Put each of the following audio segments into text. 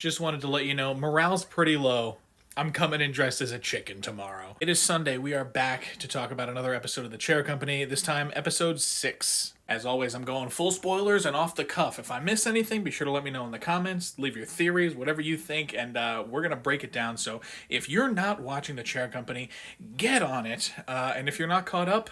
Just wanted to let you know, morale's pretty low. I'm coming in dressed as a chicken tomorrow. It is Sunday. We are back to talk about another episode of The Chair Company, this time episode 6. As always, I'm going full spoilers and off the cuff. If I miss anything, be sure to let me know in the comments. Leave your theories, whatever you think, and we're going to break it down. So if you're not watching The Chair Company, get on it. And if you're not caught up,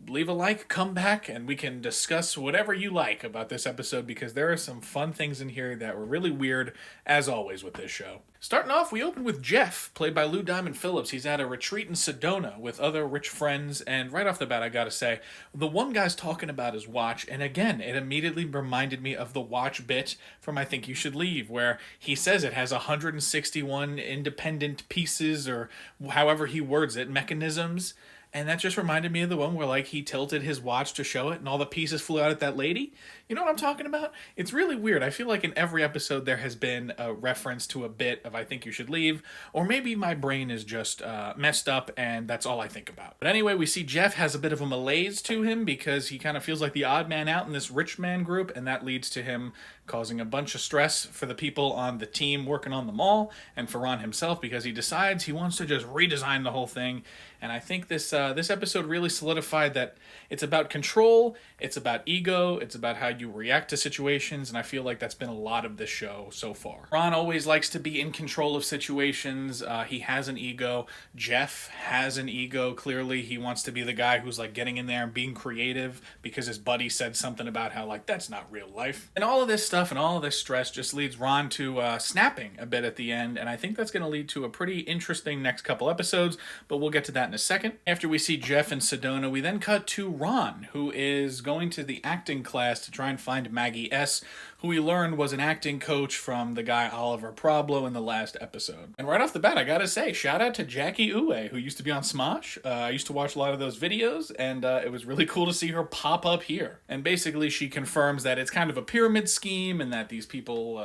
leave a like, come back, and we can discuss whatever you like about this episode because there are some fun things in here that were really weird, as always, with this show. Starting off, we open with Jeff, played by Lou Diamond Phillips. He's at a retreat in Sedona with other rich friends, and right off the bat, I gotta say, the one guy's talking about his watch, and again, it immediately reminded me of the watch bit from I Think You Should Leave, where he says it has 161 independent pieces, or however he words it, mechanisms. And that just reminded me of the one where, like, he tilted his watch to show it and all the pieces flew out at that lady. You know what I'm talking about? It's really weird. I feel like in every episode there has been a reference to a bit of I Think You Should Leave, or maybe my brain is just messed up and that's all I think about. But anyway, we see Jeff has a bit of a malaise to him because he kind of feels like the odd man out in this rich man group, and that leads to him causing a bunch of stress for the people on the team working on the mall and for Ron himself because he decides he wants to just redesign the whole thing. And I think this episode really solidified that it's about control, it's about ego, it's about how you react to situations, and I feel like that's been a lot of this show so far. Ron always likes to be in control of situations. He has an ego. Jeff has an ego, clearly. He wants to be the guy who's like getting in there and being creative because his buddy said something about how like that's not real life. And all of this stuff and all of this stress just leads Ron to snapping a bit at the end, and I think that's going to lead to a pretty interesting next couple episodes, but we'll get to that in a second. After we see Jeff in Sedona, we then cut to Ron, who is going to the acting class to try and find Maggie S., who we learned was an acting coach from the guy Oliver Problo in the last episode. And right off the bat, I gotta say, shout out to Jackie Uwe, who used to be on Smosh. I used to watch a lot of those videos, and it was really cool to see her pop up here. And basically, she confirms that it's kind of a pyramid scheme, and that these people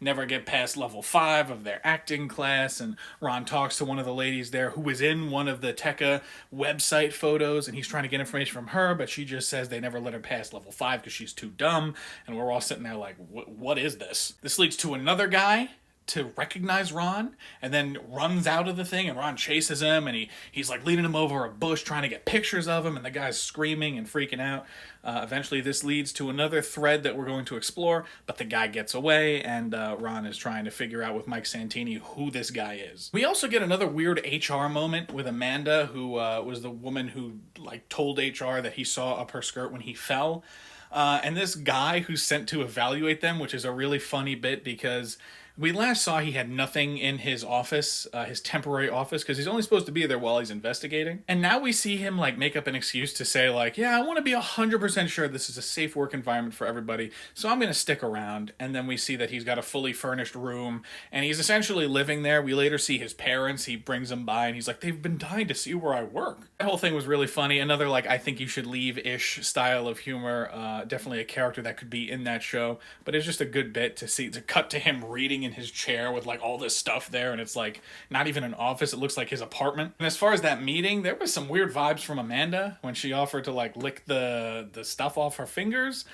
never get past level 5 of their acting class. And Ron talks to one of the ladies there who was in one of the Tekka website photos, and he's trying to get information from her, but she just says they never let her pass level 5 because she's too dumb. And we're all sitting there like, what is this? This leads to another guy to recognize Ron and then runs out of the thing, and Ron chases him, and he's like leading him over a bush trying to get pictures of him, and the guy's screaming and freaking out. Eventually this leads to another thread that we're going to explore, but the guy gets away, and Ron is trying to figure out with Mike Santini who this guy is. We also get another weird HR moment with Amanda, who was the woman who like told HR that he saw up her skirt when he fell. And this guy who's sent to evaluate them, which is a really funny bit because we last saw he had nothing in his office, his temporary office, because he's only supposed to be there while he's investigating. And now we see him like make up an excuse to say like, yeah, I want to be 100% sure this is a safe work environment for everybody, so I'm going to stick around. And then we see that he's got a fully furnished room, and he's essentially living there. We later see his parents. He brings them by, and he's like, they've been dying to see where I work. That whole thing was really funny. Another like I Think You Should Leave-ish style of humor. Definitely a character that could be in that show, but it's just a good bit to cut to him reading in his chair with like all this stuff there, and it's like not even an office, it looks like his apartment. And as far as that meeting, there was some weird vibes from Amanda when she offered to like lick the stuff off her fingers.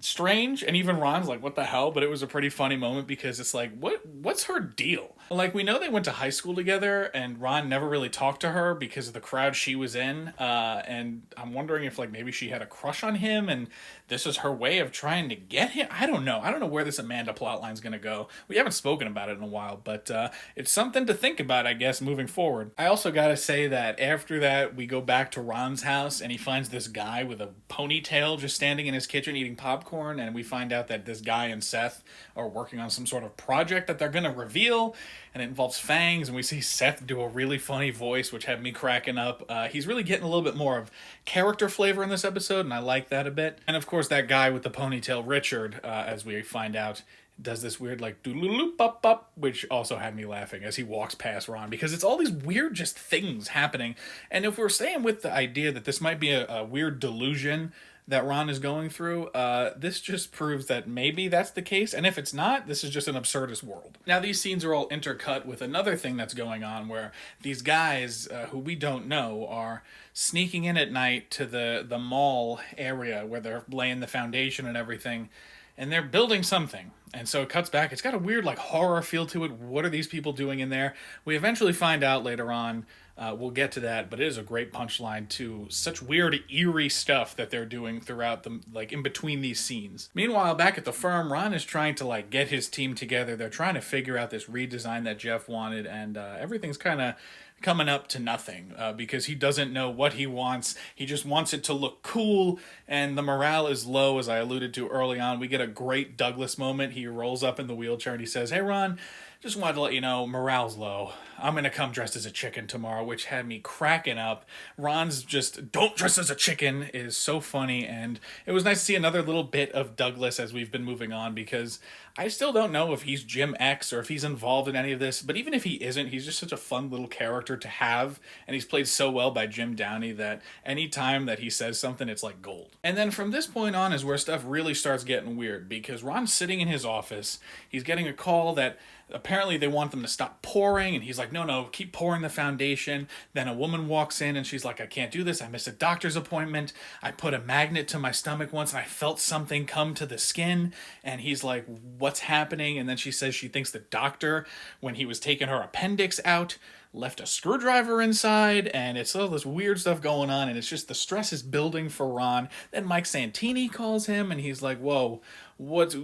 Strange, and even Ron's like, what the hell? But it was a pretty funny moment because it's like, what's her deal? Like, we know they went to high school together, and Ron never really talked to her because of the crowd she was in, and I'm wondering if like maybe she had a crush on him and this is her way of trying to get him. I don't know where this Amanda plotline's gonna go. We haven't spoken about it in a while, but it's something to think about, I guess, moving forward. I also gotta say that after that, we go back to Ron's house, and he finds this guy with a ponytail just standing in his kitchen eating popcorn, and we find out that this guy and Seth are working on some sort of project that they're gonna reveal, and it involves fangs, and we see Seth do a really funny voice, which had me cracking up. He's really getting a little bit more of character flavor in this episode, and I like that a bit. And of course, that guy with the ponytail, Richard, as we find out, does this weird like doodle-loop up up, which also had me laughing as he walks past Ron, because it's all these weird just things happening. And if we're staying with the idea that this might be a weird delusion that Ron is going through, this just proves that maybe that's the case, and if it's not, this is just an absurdist world. Now, these scenes are all intercut with another thing that's going on, where these guys, who we don't know, are sneaking in at night to the mall area where they're laying the foundation and everything, and they're building something. And so it cuts back. It's got a weird, like, horror feel to it. What are these people doing in there? We eventually find out later on. We'll get to that, but it is a great punchline to such weird, eerie stuff that they're doing throughout the, like, in between these scenes. Meanwhile, back at the firm, Ron is trying to, like, get his team together. They're trying to figure out this redesign that Jeff wanted, and everything's kind of coming up to nothing because he doesn't know what he wants. He just wants it to look cool, and the morale is low, as I alluded to early on. We get a great Douglas moment. He rolls up in the wheelchair and he says, "Hey, Ron, just wanted to let you know, morale's low. I'm going to come dressed as a chicken tomorrow," which had me cracking up. Ron's just, "Don't dress as a chicken," is so funny, and it was nice to see another little bit of Douglas as we've been moving on, because I still don't know if he's Jim X or if he's involved in any of this, but even if he isn't, he's just such a fun little character to have, and he's played so well by Jim Downey that any time that he says something, it's like gold. And then from this point on is where stuff really starts getting weird, because Ron's sitting in his office, he's getting a call that apparently they want them to stop pouring, and he's like, no, keep pouring the foundation. Then a woman walks in and she's like, "I can't do this, I missed a doctor's appointment, I put a magnet to my stomach once and I felt something come to the skin." And he's like, "What's happening?" And then she says she thinks the doctor, when he was taking her appendix out, left a screwdriver inside, and it's all this weird stuff going on, and it's just the stress is building for Ron. Then Mike Santini calls him and he's like, "Whoa,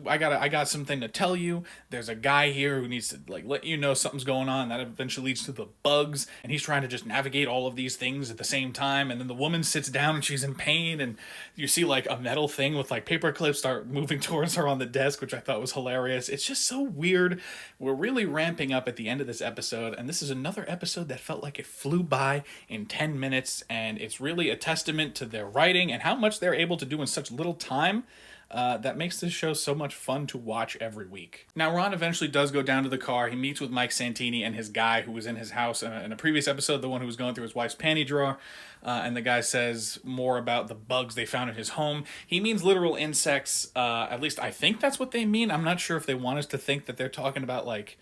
I got something to tell you. There's a guy here who needs to, like, let you know something's going on." That eventually leads to the bugs, and he's trying to just navigate all of these things at the same time. And then the woman sits down and she's in pain, and you see like a metal thing with like paper clips start moving towards her on the desk, which I thought was hilarious. It's just so weird. We're really ramping up at the end of this episode, and this is another episode that felt like it flew by in 10 minutes, and it's really a testament to their writing and how much they're able to do in such little time. That makes this show so much fun to watch every week. Now, Ron eventually does go down to the car. He meets with Mike Santini and his guy who was in his house in a previous episode, the one who was going through his wife's panty drawer. And the guy says more about the bugs they found in his home. He means literal insects. At least I think that's what they mean. I'm not sure if they want us to think that they're talking about, like,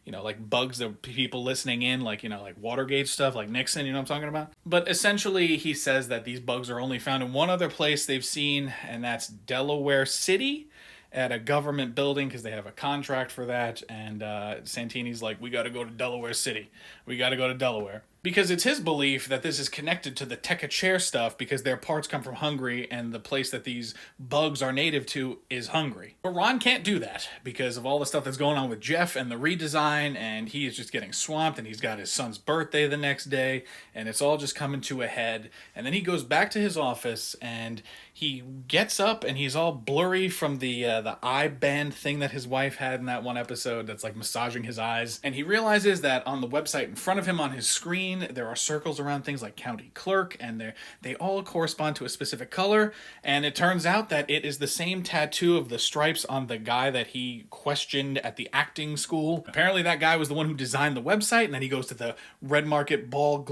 like bugs that people listening in, like, like Watergate stuff, like Nixon, you know what I'm talking about? But essentially, he says that these bugs are only found in one other place they've seen, and that's Delaware City, at a government building, because they have a contract for that. And Santini's like, "We got to go to Delaware City. We got to go to Delaware." Because it's his belief that this is connected to the Tekka stuff, because their parts come from Hungary, and the place that these bugs are native to is Hungary. But Ron can't do that because of all the stuff that's going on with Jeff and the redesign, and he is just getting swamped, and he's got his son's birthday the next day, and it's all just coming to a head. And then he goes back to his office, and he gets up, and he's all blurry from the eye band thing that his wife had in that one episode that's like massaging his eyes. And he realizes that on the website in front of him on his screen, there are circles around things like county clerk, and they all correspond to a specific color. And it turns out that it is the same tattoo of the stripes on the guy that he questioned at the acting school. Apparently that guy was the one who designed the website, and then he goes to the Red Market Ball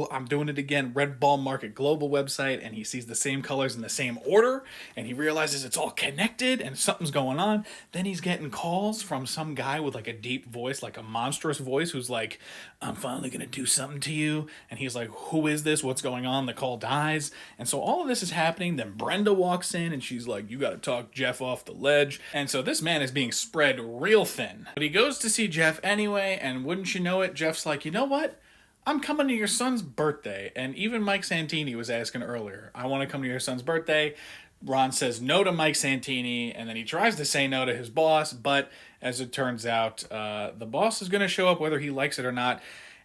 Market Global website, and he sees the same colors in the same order, and he realizes it's all connected and something's going on. Then he's getting calls from some guy with like a deep voice, like a monstrous voice, who's like, "I'm finally gonna do something to you." And he's like, "Who is this? What's going on?" The call dies. And so all of this is happening. Then Brenda walks in and she's like, "You got to talk Jeff off the ledge." And so this man is being spread real thin. But he goes to see Jeff anyway, and wouldn't you know it, Jeff's like, "You know what? I'm coming to your son's birthday." And even Mike Santini was asking earlier, "I want to come to your son's birthday." Ron says no to Mike Santini, and then he tries to say no to his boss, but as it turns out, the boss is going to show up whether he likes it or not.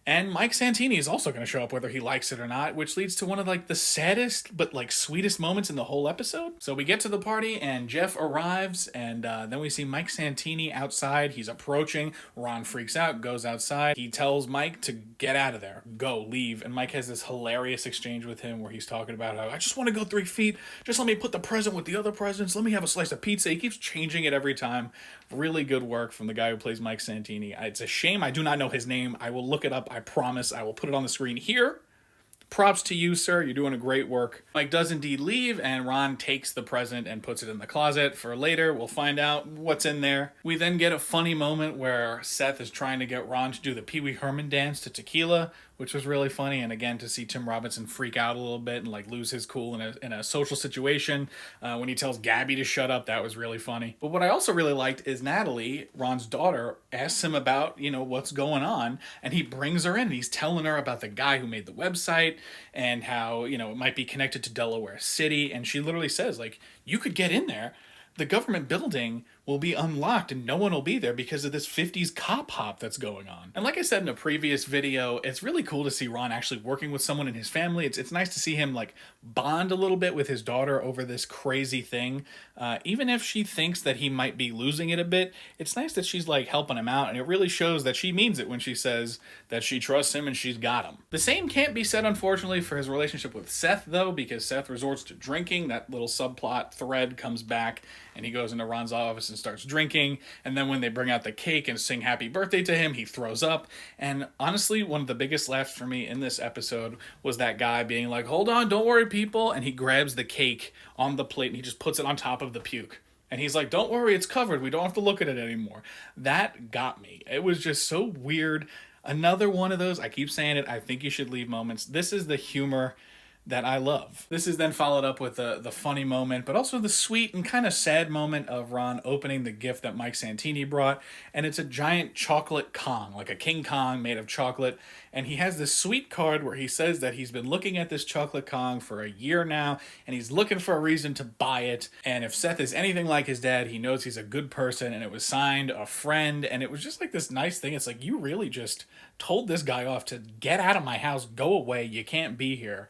And Mike Santini is also going to show up whether he likes it or not, which leads to one of like the saddest but like sweetest moments in the whole episode. So we get to the party and Jeff arrives, and then we see Mike Santini outside. He's approaching. Ron freaks out, goes outside. He tells Mike to get out of there, go, leave. And Mike has this hilarious exchange with him where he's talking about how, "I just want to go 3 feet. Just let me put the present with the other presents. Let me have a slice of pizza." He keeps changing it every time. Really good work from the guy who plays Mike Santini. It's a shame I do not know his name. I will look it up. I promise. I will put it on the screen here. Props to you, sir. You're doing a great work. Mike does indeed leave, and Ron takes the present and puts it in the closet for later. We'll find out what's in there. We then get a funny moment where Seth is trying to get Ron to do the Pee Wee Herman dance to Tequila, which was really funny. And again, to see Tim Robinson freak out a little bit and like lose his cool in a social situation when he tells Gabby to shut up, that was really funny. But what I also really liked is Natalie, Ron's daughter, asks him about, what's going on, and he brings her in and he's telling her about the guy who made the website and how, it might be connected to Delaware City. And she literally says, like, you could get in there. The government building will be unlocked and no one will be there because of this 50s cop hop that's going on. And like I said in a previous video, it's really cool to see Ron actually working with someone in his family. It's nice to see him like bond a little bit with his daughter over this crazy thing. Even if she thinks that he might be losing it a bit, it's nice that she's like helping him out, and it really shows that she means it when she says that she trusts him and she's got him. The same can't be said, unfortunately, for his relationship with Seth, though, because Seth resorts to drinking. That little subplot thread comes back and he goes into Ron's office and starts drinking, and then when they bring out the cake and sing happy birthday to him, he throws up. And honestly, one of the biggest laughs for me in this episode was that guy being like, hold on, don't worry, people, and he grabs the cake on the plate and he just puts it on top of the puke. And he's like, don't worry, it's covered, we don't have to look at it anymore. That got me. It was just so weird. Another one of those, I keep saying it, I think you should leave moments. This is the humor that I love. This is then followed up with the funny moment, but also the sweet and kind of sad moment of Ron opening the gift that Mike Santini brought, and it's a giant chocolate Kong, like a King Kong made of chocolate, and he has this sweet card where he says that he's been looking at this chocolate Kong for a year now, and he's looking for a reason to buy it, and if Seth is anything like his dad, he knows he's a good person, and it was signed a friend, and it was just like this nice thing. It's like, you really just told this guy off to get out of my house, go away, you can't be here.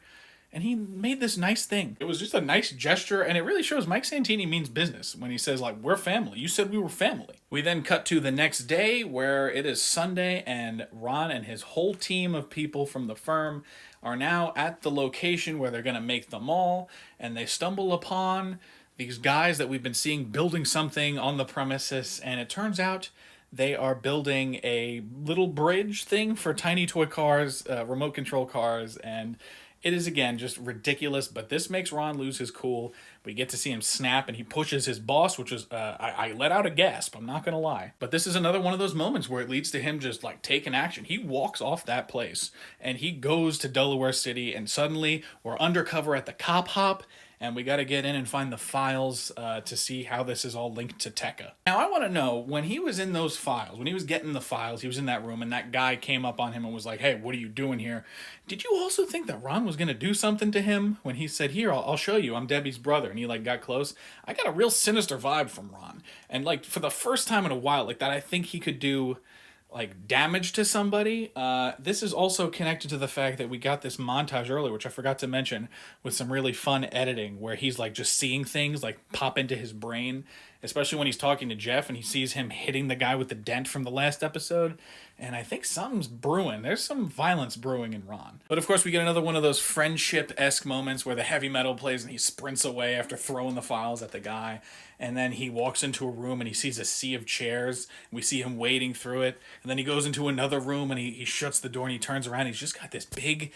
And he made this nice thing. It was just a nice gesture, and it really shows Mike Santini means business when he says, like, we're family. You said we were family. We then cut to the next day where it is Sunday, and Ron and his whole team of people from the firm are now at the location where they're going to make the mall, and they stumble upon these guys that we've been seeing building something on the premises, and it turns out they are building a little bridge thing for tiny toy cars, remote control cars, and it is, again, just ridiculous, but this makes Ron lose his cool. We get to see him snap, and he pushes his boss, which is, I let out a gasp, I'm not going to lie. But this is another one of those moments where it leads to him just, like, taking action. He walks off that place, and he goes to Delaware City, and suddenly we're undercover at the cop hop, and we got to get in and find the files to see how this is all linked to Tekka. Now, I want to know, when he was in those files, when he was getting the files, he was in that room, and that guy came up on him and was like, hey, what are you doing here? Did you also think that Ron was going to do something to him? When he said, here, I'll show you, I'm Debbie's brother, and he, like, got close. I got a real sinister vibe from Ron. And, like, for the first time in a while, like, that I think he could do, like, damage to somebody. This is also connected to the fact that we got this montage earlier, which I forgot to mention, with some really fun editing where he's like just seeing things like pop into his brain, especially when he's talking to Jeff and he sees him hitting the guy with the dent from the last episode. And I think something's brewing. There's some violence brewing in Ron. But of course we get another one of those friendship-esque moments where the heavy metal plays and he sprints away after throwing the files at the guy. And then he walks into a room and he sees a sea of chairs. And we see him wading through it. And then he goes into another room and he shuts the door and he turns around. He's just got this big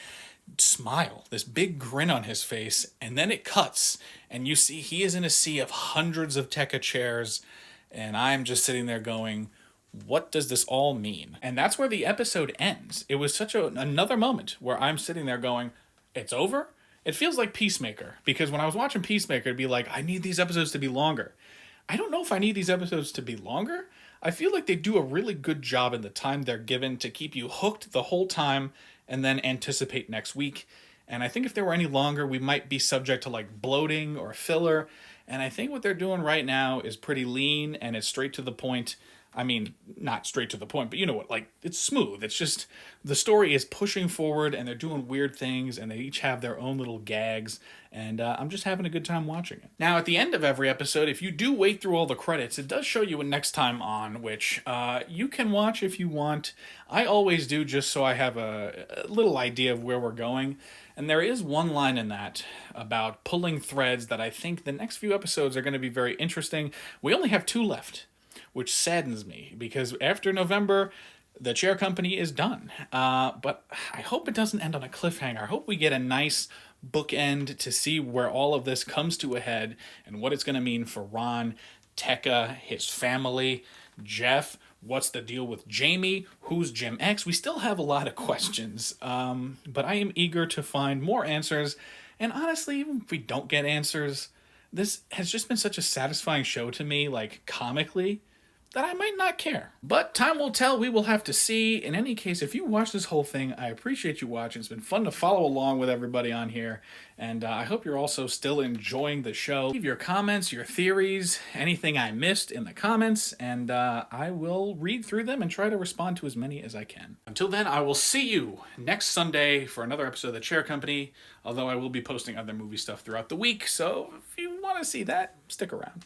smile, this big grin on his face. And then it cuts and you see he is in a sea of hundreds of Tekka chairs. And I'm just sitting there going, what does this all mean? And that's where the episode ends. It was such another moment where I'm sitting there going, it's over? It feels like Peacemaker, because when I was watching Peacemaker, it'd be like, I need these episodes to be longer. I don't know if I need these episodes to be longer. I feel like they do a really good job in the time they're given to keep you hooked the whole time and then anticipate next week. And I think if they were any longer, we might be subject to like bloating or filler. And I think what they're doing right now is pretty lean and it's straight to the point. I mean, not straight to the point, but you know what, like, it's smooth. It's just, the story is pushing forward, and they're doing weird things, and they each have their own little gags, and I'm just having a good time watching it. Now, at the end of every episode, if you do wait through all the credits, it does show you a next time on, which you can watch if you want. I always do, just so I have a little idea of where we're going. And there is one line in that about pulling threads that I think the next few episodes are going to be very interesting. We only have 2 left, which saddens me, because after November, The Chair Company is done. But I hope it doesn't end on a cliffhanger. I hope we get a nice bookend to see where all of this comes to a head and what it's going to mean for Ron, Tekka, his family, Jeff. What's the deal with Jamie? Who's Jim X? We still have a lot of questions, but I am eager to find more answers. And honestly, even if we don't get answers, this has just been such a satisfying show to me, like comically, that I might not care. But time will tell. We will have to see. In any case, if you watch this whole thing, I appreciate you watching. It's been fun to follow along with everybody on here. And I hope you're also still enjoying the show. Leave your comments, your theories, anything I missed in the comments, and I will read through them and try to respond to as many as I can. Until then, I will see you next Sunday for another episode of The Chair Company, although I will be posting other movie stuff throughout the week, so if you want to see that, stick around.